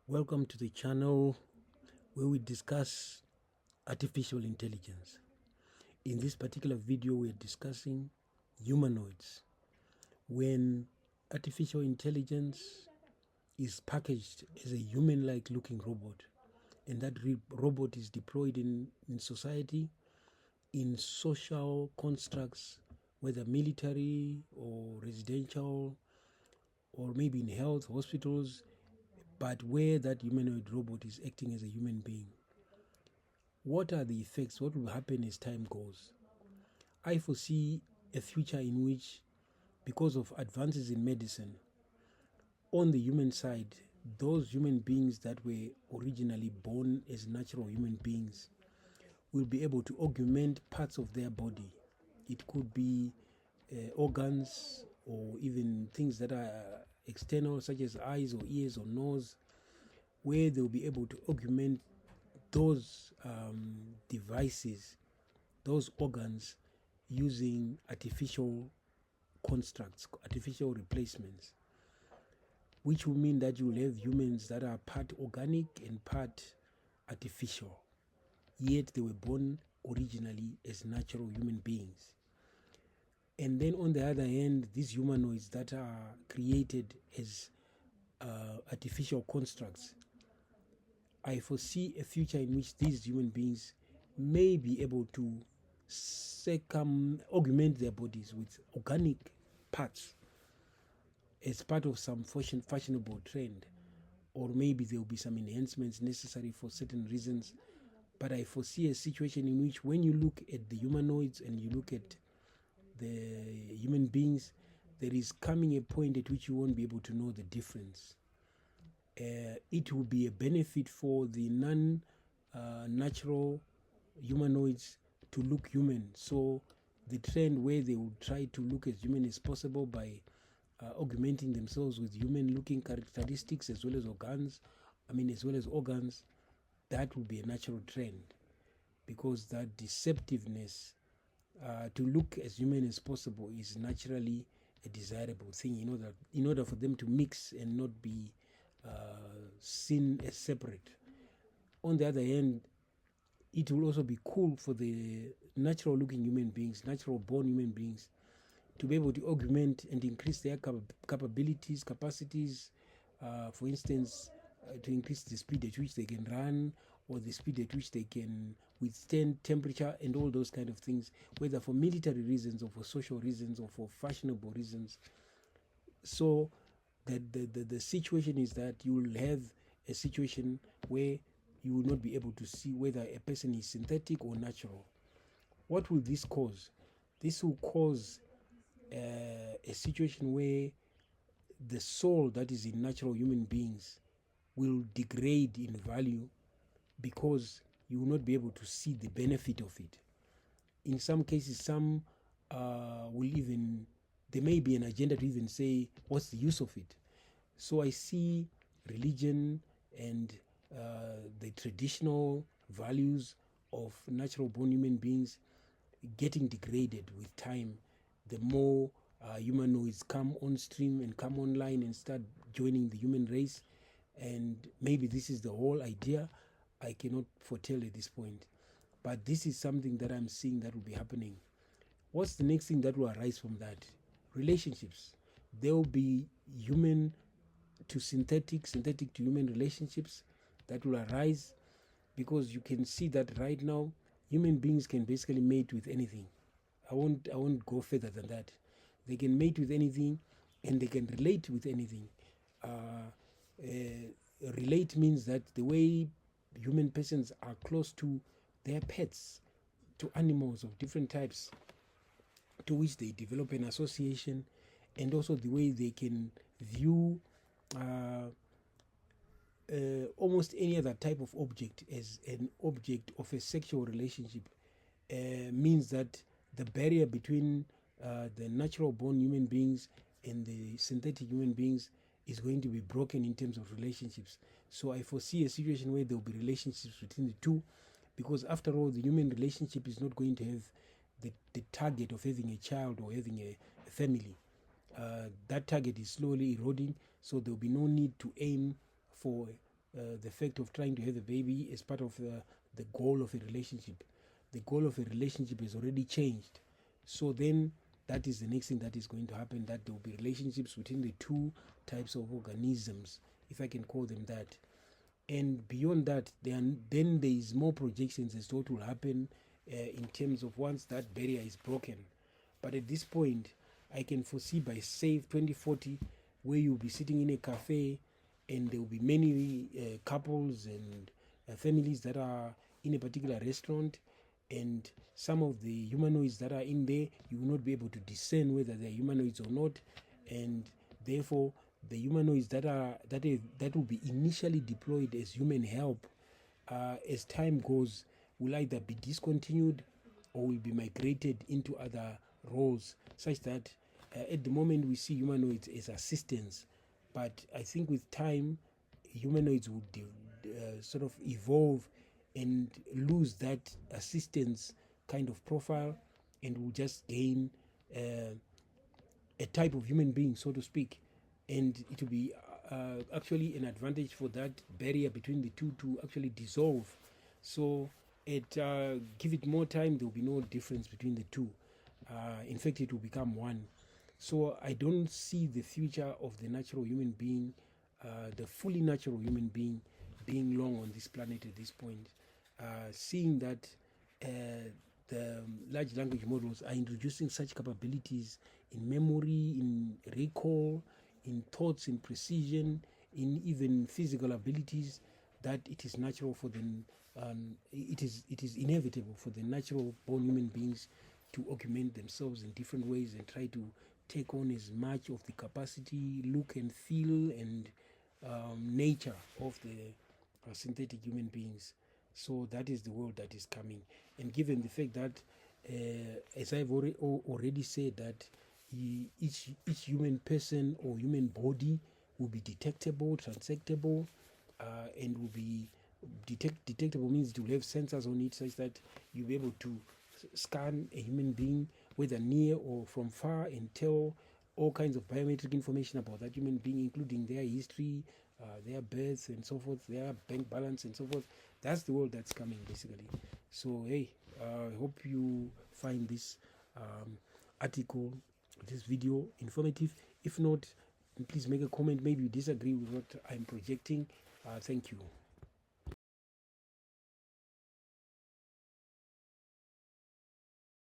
Welcome to the channel where we discuss artificial intelligence. In this particular video, we're discussing humanoids. When artificial intelligence is packaged as a human-like looking robot, and that robot is deployed in society, in social constructs, whether military or residential, or maybe in health, hospitals, but where that humanoid robot is acting as a human being. What are the effects? What will happen as time goes? I foresee a future in which, because of advances in medicine, on the human side, those human beings that were originally born as natural human beings will be able to augment parts of their body. It could be organs or even things that are external, such as eyes or ears or nose, where they'll be able to augment those devices, those organs, using artificial constructs, artificial replacements, which will mean that you will have humans that are part organic and part artificial, yet they were born originally as natural human beings. And then on the other hand, these humanoids that are created as artificial constructs, I foresee a future in which these human beings may be able to augment their bodies with organic parts as part of some fashionable trend, or maybe there will be some enhancements necessary for certain reasons. But I foresee a situation in which, when you look at the humanoids and you look at the human beings, there is coming a point at which you won't be able to know the difference. It will be a benefit for the non-natural humanoids to look human. So the trend where they will try to look as human as possible by augmenting themselves with human-looking characteristics as well as organs, that will be a natural trend, because that deceptiveness to look as human as possible is naturally a desirable thing, in order for them to mix and not be seen as separate. On the other hand, it will also be cool for the natural looking human beings, natural born human beings, to be able to augment and increase their capacities, for instance, to increase the speed at which they can run, or the speed at which they can withstand temperature and all those kind of things, whether for military reasons or for social reasons or for fashionable reasons. So the situation is that you will have a situation where you will not be able to see whether a person is synthetic or natural. What will this cause? This will cause a situation where the soul that is in natural human beings will degrade in value, because you will not be able to see the benefit of it. In some cases, some there may be an agenda to even say, what's the use of it? So I see religion and the traditional values of natural born human beings getting degraded with time. The more humanoids come on stream and come online and start joining the human race, and maybe this is the whole idea, I cannot foretell at this point. But this is something that I'm seeing that will be happening. What's the next thing that will arise from that? Relationships. There will be human to synthetic to human relationships that will arise, because you can see that right now human beings can basically mate with anything. I won't go further than that. They can mate with anything, and they can relate with anything. Relate means that the way human persons are close to their pets, to animals of different types, to which they develop an association, and also the way they can view almost any other type of object as an object of a sexual relationship, means that the barrier between the natural born human beings and the synthetic human beings is going to be broken in terms of relationships. So I foresee a situation where there will be relationships between the two, because after all, the human relationship is not going to have the target of having a child or having a family. That target is slowly eroding, so there will be no need to aim for the fact of trying to have a baby as part of the goal of a relationship. The goal of a relationship has already changed. So then that is the next thing that is going to happen, that there will be relationships between the two types of organisms, if I can call them that. And beyond that, then there is more projections as to what will happen in terms of once that barrier is broken. But at this point, I can foresee by SAFE 2040, where you'll be sitting in a cafe and there will be many couples and families that are in a particular restaurant, and some of the humanoids that are in there, you will not be able to discern whether they're humanoids or not, and therefore the humanoids that will be initially deployed as human help, as time goes, will either be discontinued or will be migrated into other roles, such that at the moment we see humanoids as assistants, but I think with time humanoids would sort of evolve and lose that assistance kind of profile, and will just gain a type of human being, so to speak, and it will be actually an advantage for that barrier between the two to actually dissolve. So give it more time, there will be no difference between the two. In fact, it will become one. So I don't see the future of the natural human being, the fully natural human being, being long on this planet at this point. Seeing that the large language models are introducing such capabilities in memory, in recall, in thoughts, in precision, in even physical abilities, that it is natural for them, it is inevitable for the natural born human beings to augment themselves in different ways and try to take on as much of the capacity, look and feel, and nature of the synthetic human beings. So that is the world that is coming. And given the fact that, as I've already said, that each human person or human body will be detectable, transectable, and will be detectable means it will have sensors on it, such that you'll be able to scan a human being, whether near or from far, and tell all kinds of biometric information about that human being, including their history, their birth and so forth, their bank balance and so forth. That's the world that's coming, basically. So hey, I hope you find this article, this video informative. If not, please make a comment. Maybe you disagree with what I'm projecting. Thank you.